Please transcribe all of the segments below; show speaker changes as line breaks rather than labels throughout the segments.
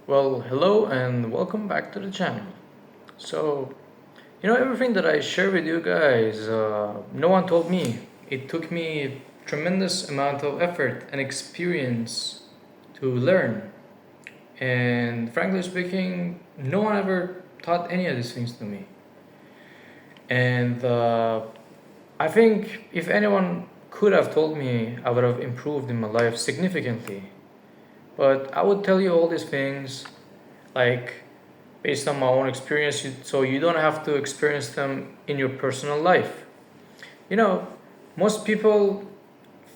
Well, hello and welcome back to the channel. So, everything that I share with you guys, no one told me. It took me tremendous amount of effort and experience to learn. And frankly speaking, no one ever taught any of these things to me. And I think if anyone could have told me, I would have improved in my life significantly. But I would tell you all these things like based on my own experience, so you don't have to experience them in your personal life. You know, most people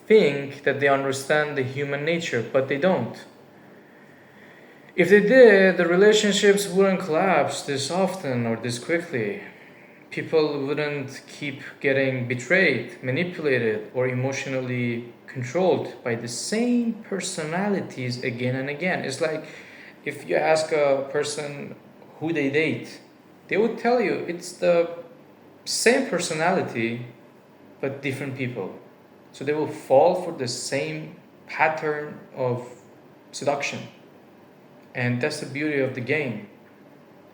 think that they understand the human nature, but they don't. If they did, the relationships wouldn't collapse this often or this quickly. People wouldn't keep getting betrayed, manipulated, or emotionally controlled by the same personalities again and again. It's like if you ask a person who they date, they would tell you it's the same personality but different people. So they will fall for the same pattern of seduction. And that's the beauty of the game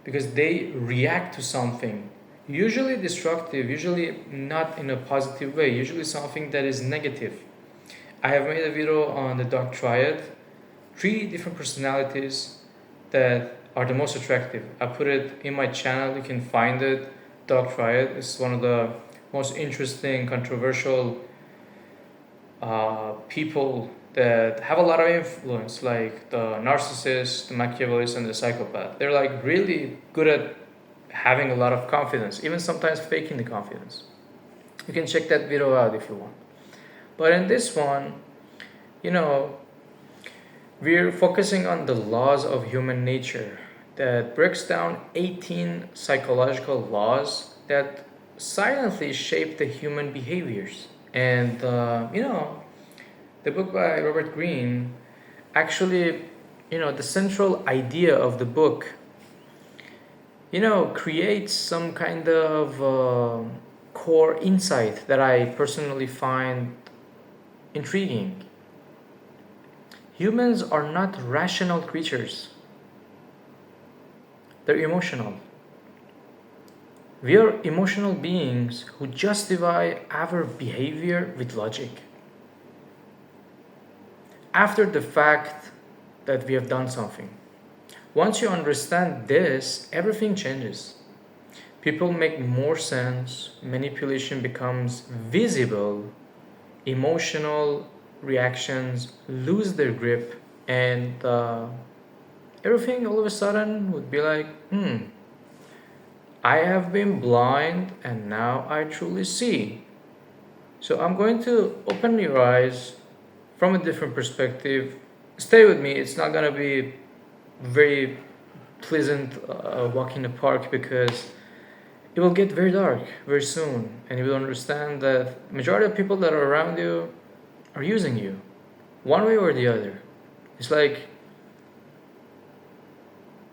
because they react to something usually destructive, usually not in a positive way, usually something that is negative. I have made a video on the dark triad, three different personalities that are the most attractive. I put it in my channel, you can find it. Dark triad is one of the most interesting, controversial people that have a lot of influence, like the narcissist, the Machiavellist, and the psychopath. They're like really good at having a lot of confidence, even sometimes faking the confidence. You can check that video out if you want. But in this one, you know, we're focusing on the laws of human nature that breaks down 18 psychological laws that silently shape the human behaviors. And, the book by Robert Greene actually, the central idea of the book, creates some kind of core insight that I personally find intriguing. Humans are not rational creatures, they're emotional. We are emotional beings who justify our behavior with logic. After the fact that we have done something. Once you understand this, everything changes. People make more sense, manipulation becomes visible, emotional reactions lose their grip, and everything all of a sudden would be like, I have been blind and now I truly see. So I'm going to open your eyes from a different perspective. Stay with me, it's not going to be very pleasant walk in the park because it will get very dark very soon and you will understand that majority of people that are around you are using you one way or the other. It's like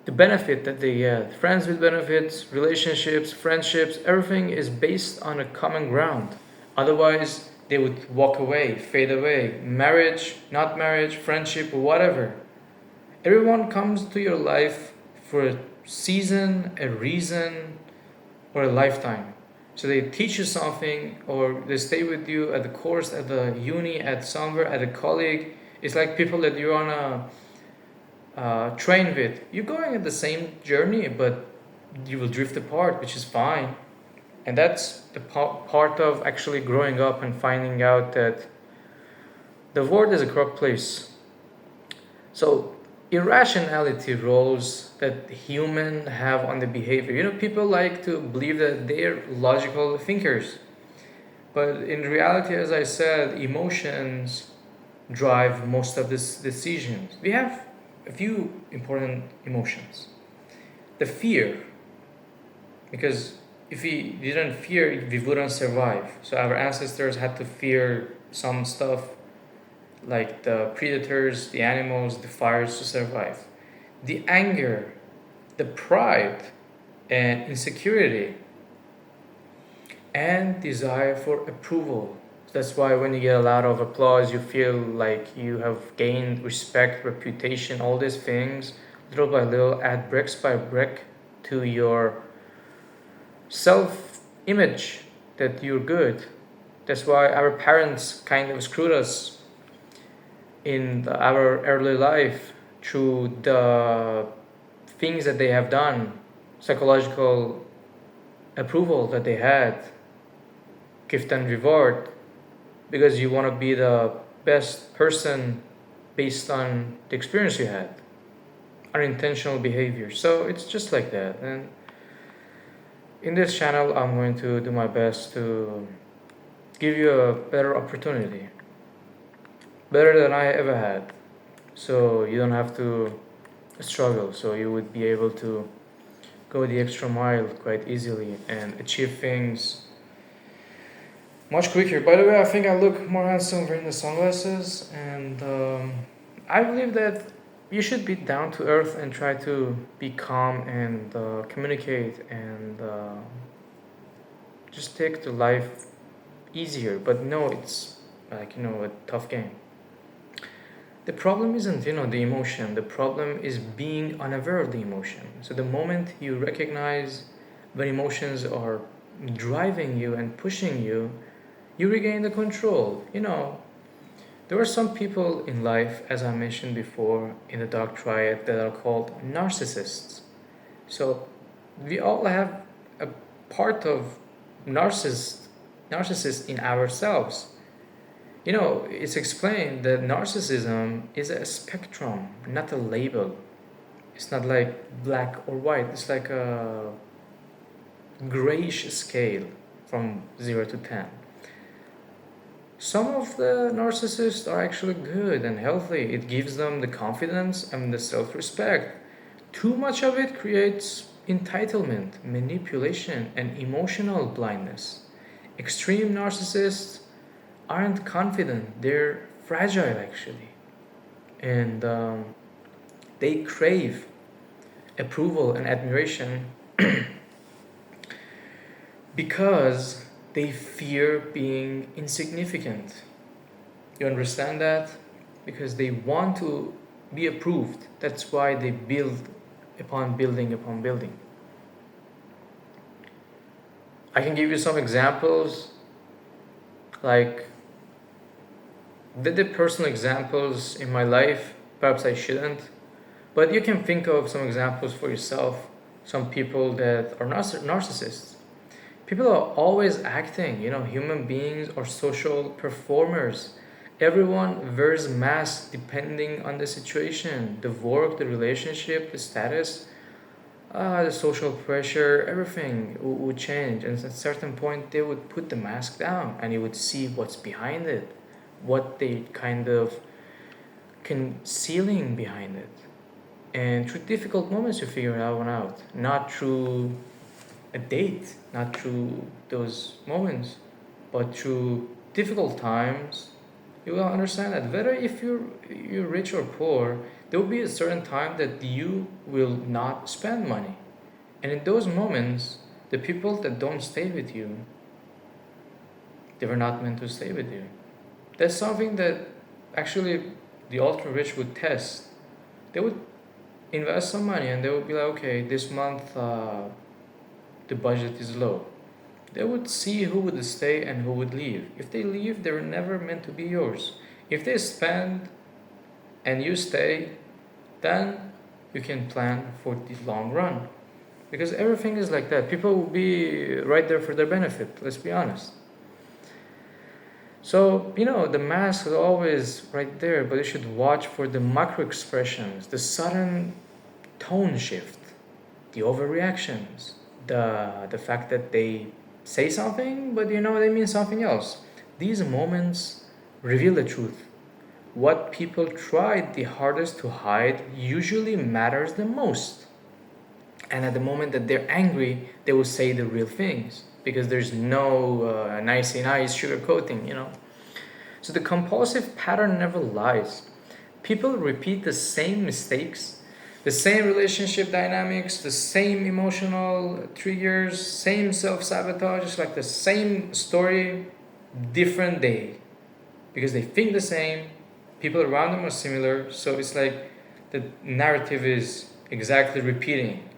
the benefit that they get, friends with benefits, relationships, friendships, everything is based on a common ground. Otherwise they would walk away, fade away. Marriage, not marriage, friendship, whatever. Everyone comes to your life for a season, a reason, or a lifetime. So they teach you something, or they stay with you at the course, at the uni, at somewhere, at a colleague. It's like people that you're on a train with. You're going at the same journey, but you will drift apart, which is fine. And that's the part of actually growing up and finding out that the world is a corrupt place. So irrationality roles that humans have on the behavior. People like to believe that they're logical thinkers. But in reality, as I said, emotions drive most of these decisions. We have a few important emotions. The fear, because if we didn't fear, we wouldn't survive. So our ancestors had to fear some stuff like the predators, the animals, the fires to survive. The anger, the pride, and insecurity, and desire for approval. That's why when you get a lot of applause, you feel like you have gained respect, reputation, all these things little by little, add bricks by brick to your self image that you're good. That's why our parents kind of screwed us in our early life through the things that they have done, psychological approval that they had, gift and reward, because you want to be the best person based on the experience you had, unintentional behavior. So it's just like that. And in this channel, I'm going to do my best to give you a better opportunity, better than I ever had. So you don't have to struggle. So you would be able to go the extra mile quite easily and achieve things much quicker. By the way, I think I look more handsome wearing the sunglasses, and I believe that you should be down to earth and try to be calm and communicate and just take the life easier. But no, it's like, a tough game. The problem isn't, the emotion. The problem is being unaware of the emotion. So the moment you recognize when emotions are driving you and pushing you, you regain the control. There are some people in life, as I mentioned before in the dark triad, that are called narcissists. So we all have a part of narcissist in ourselves. It's explained that narcissism is a spectrum, not a label. It's not like black or white. It's like a grayish scale from 0 to 10. Some of the narcissists are actually good and healthy. It gives them the confidence and the self-respect. Too much of it creates entitlement, manipulation, and emotional blindness. Extreme narcissists aren't confident, they're fragile actually. And they crave approval and admiration because they fear being insignificant. You understand that? Because they want to be approved. That's why they build upon building upon building. I can give you some examples, like the personal examples in my life. Perhaps I shouldn't, but you can think of some examples for yourself. Some people that are narcissists. People are always acting. Human beings are social performers. Everyone wears masks depending on the situation, the work, the relationship, the status, the social pressure, everything would change. And at a certain point, they would put the mask down and you would see what's behind it, what they kind of concealing behind it. And through difficult moments, you figure that one out, not through a date, not through those moments, but through difficult times. You will understand that whether if you're rich or poor, there will be a certain time that you will not spend money. And in those moments, the people that don't stay with you, they were not meant to stay with you. That's something that actually the ultra rich would test. They would invest some money and they would be like, okay, this month the budget is low. They would see who would stay and who would leave. If they leave, they were never meant to be yours. If they spend and you stay, then you can plan for the long run. Because everything is like that. People will be right there for their benefit, let's be honest. So, the mask is always right there, but you should watch for the macro expressions, the sudden tone shift, the overreactions, the fact that they say something, but they mean something else. These moments reveal the truth. What people try the hardest to hide usually matters the most. And at the moment that they're angry, they will say the real things because there's no nice sugarcoating, So the compulsive pattern never lies. People repeat the same mistakes, the same relationship dynamics, the same emotional triggers, same self-sabotage. It's like the same story, different day. Because they think the same, people around them are similar, so it's like the narrative is exactly repeating.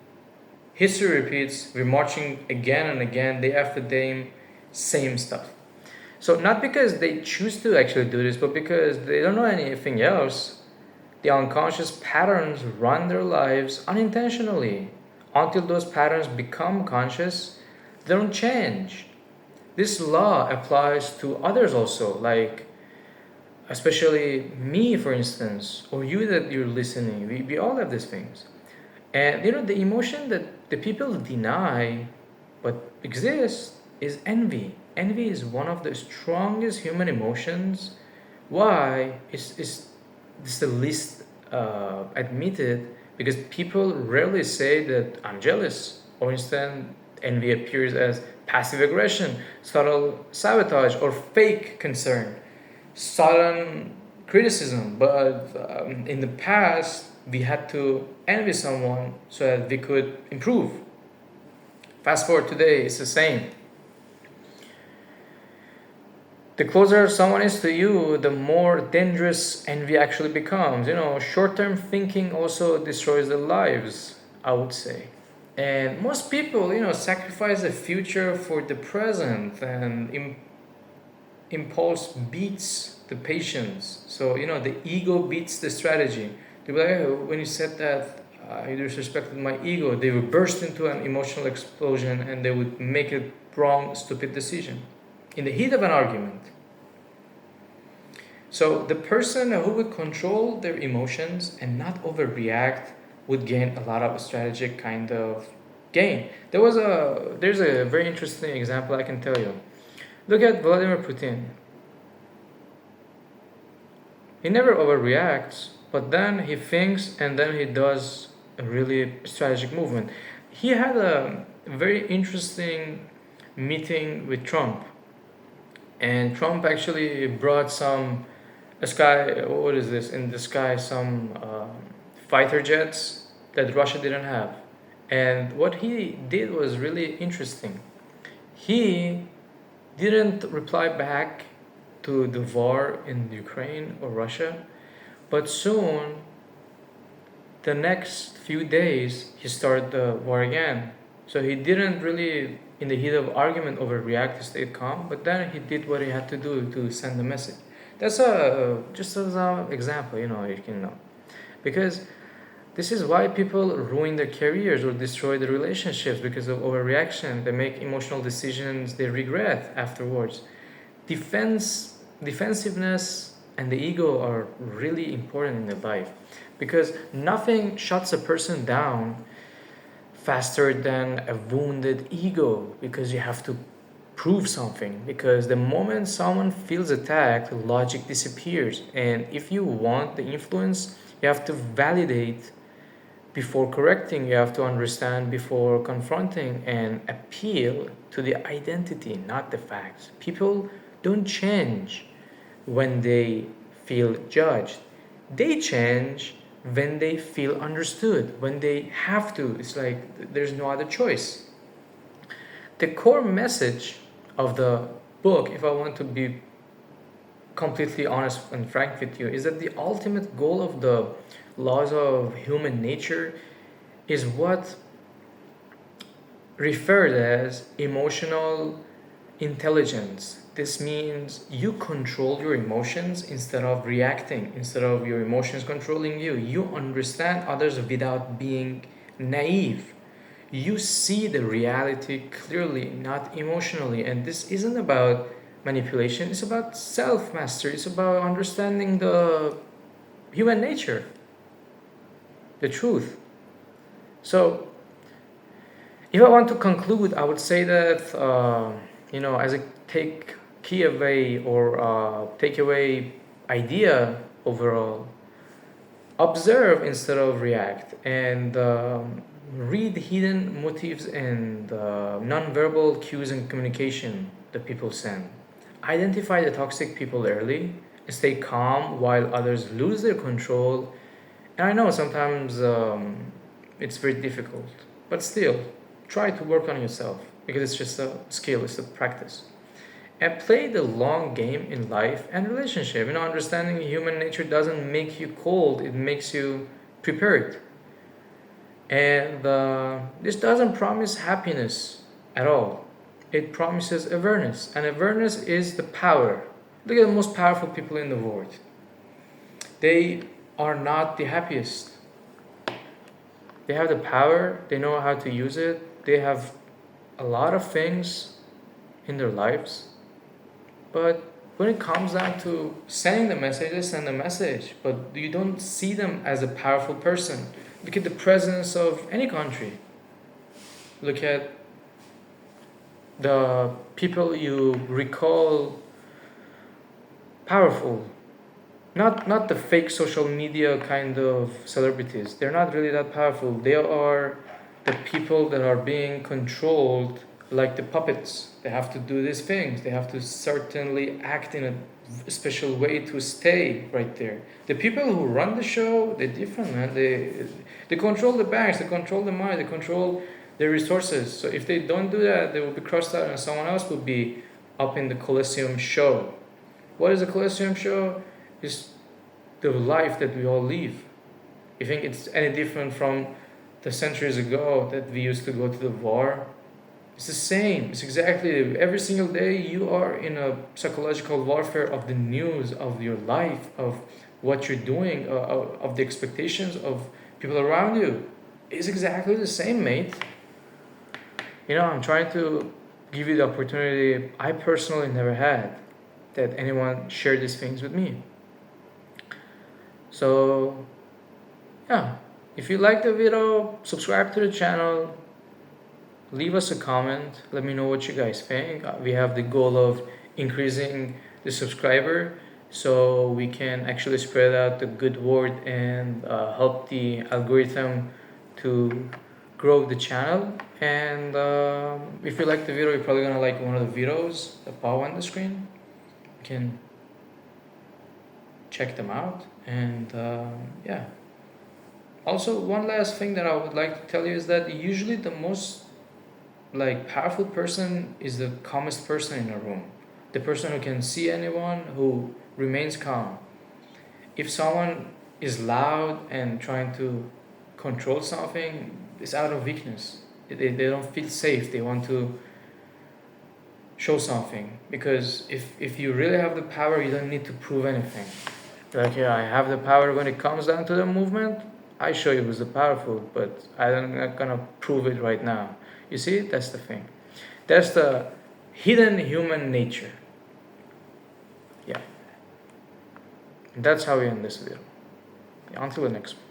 History repeats, we're marching again and again, day after day, same stuff. So, not because they choose to actually do this, but because they don't know anything else, the unconscious patterns run their lives unintentionally. Until those patterns become conscious, they don't change. This law applies to others also, like especially me, for instance, or you that you're listening. We all have these things. And the emotion that the people deny but exists is envy. Envy is one of the strongest human emotions. Why? It's the least admitted because people rarely say that I'm jealous, or instead, envy appears as passive aggression, subtle sabotage, or fake concern, sudden criticism. But in the past, we had to envy someone so that we could improve. Fast forward today, it's the same. The closer someone is to you, the more dangerous envy actually becomes. Short term thinking also destroys their lives, I would say. And most people, sacrifice the future for the present, and impulse beats the patience. So, the ego beats the strategy. They be like, "Hey, when you said that, you disrespected my ego," they would burst into an emotional explosion and they would make a wrong, stupid decision in the heat of an argument. So the person who would control their emotions and not overreact would gain a lot of strategic kind of gain. There's a very interesting example I can tell you. Look at Vladimir Putin. He never overreacts, but then he thinks and then he does a really strategic movement. He had a very interesting meeting with Trump, and Trump actually brought some a sky. What is this in the sky? Some fighter jets that Russia didn't have, and what he did was really interesting. He didn't reply back to the war in Ukraine or Russia, but soon, the next few days, he started the war again. So he didn't really, in the heat of argument, overreact, he stayed calm, but then he did what he had to do to send the message. That's just as an example, you can know. Because this is why people ruin their careers or destroy their relationships because of overreaction. They make emotional decisions they regret afterwards. Defensiveness and the ego are really important in the life because nothing shuts a person down faster than a wounded ego because you have to prove something. Because the moment someone feels attacked, logic disappears. And if you want the influence, you have to validate before correcting, you have to understand before confronting, and appeal to the identity, not the facts. People don't change when they feel judged, they change when they feel understood, when they have to. It's like there's no other choice. The core message of the book, if I want to be completely honest and frank with you, is that the ultimate goal of the laws of human nature is what referred as emotional intelligence. This means you control your emotions instead of reacting, instead of your emotions controlling you. You understand others without being naive. You see the reality clearly, not emotionally. And this isn't about manipulation, it's about self mastery, it's about understanding the human nature, the truth. So, if I want to conclude, I would say that, as a key away or takeaway idea overall, observe instead of react, and read hidden motives and nonverbal cues in communication that people send. Identify the toxic people early, stay calm while others lose their control. And I know sometimes it's very difficult, but still, try to work on yourself because it's just a skill, it's a practice. And play the long game in life and relationship. Understanding human nature doesn't make you cold, it makes you prepared. And this doesn't promise happiness at all. It promises awareness, and awareness is the power. Look at the most powerful people in the world. They are not the happiest. They have the power, they know how to use it, they have a lot of things in their lives. But when it comes down to sending the message, they send the message. But you don't see them as a powerful person. Look at the presidents of any country. Look at the people you recall powerful. Not the fake social media kind of celebrities. They're not really that powerful. They are the people that are being controlled like the puppets. They have to do these things. They have to certainly act in a special way to stay right there. The people who run the show, they're different, man. They control the banks, they control the money, they control the resources. So if they don't do that, they will be crossed out and someone else will be up in the Colosseum show. What is a Colosseum show? Is the life that we all live. You think it's any different from the centuries ago that we used to go to the war? It's the same. It's exactly every single day you are in a psychological warfare of the news of your life, of what you're doing, of the expectations of people around you. It's exactly the same, mate. I'm trying to give you the opportunity I personally never had, that anyone shared these things with me. So, yeah, if you like the video, subscribe to the channel, leave us a comment, let me know what you guys think. We have the goal of increasing the subscriber so we can actually spread out the good word and help the algorithm to grow the channel. And if you like the video, you're probably gonna like one of the videos that pop on the screen. You can check them out. And yeah, also one last thing that I would like to tell you is that usually the most powerful person is the calmest person in a room, the person who can see anyone, who remains calm. If someone is loud and trying to control something, it's out of weakness. They don't feel safe, they want to show something, because if you really have the power, you don't need to prove anything. Yeah, I have the power when it comes down to the movement. I show you who's the powerful, but I'm not gonna prove it right now. You see, that's the thing. That's the hidden human nature. Yeah. And that's how we end this video. Until the next one.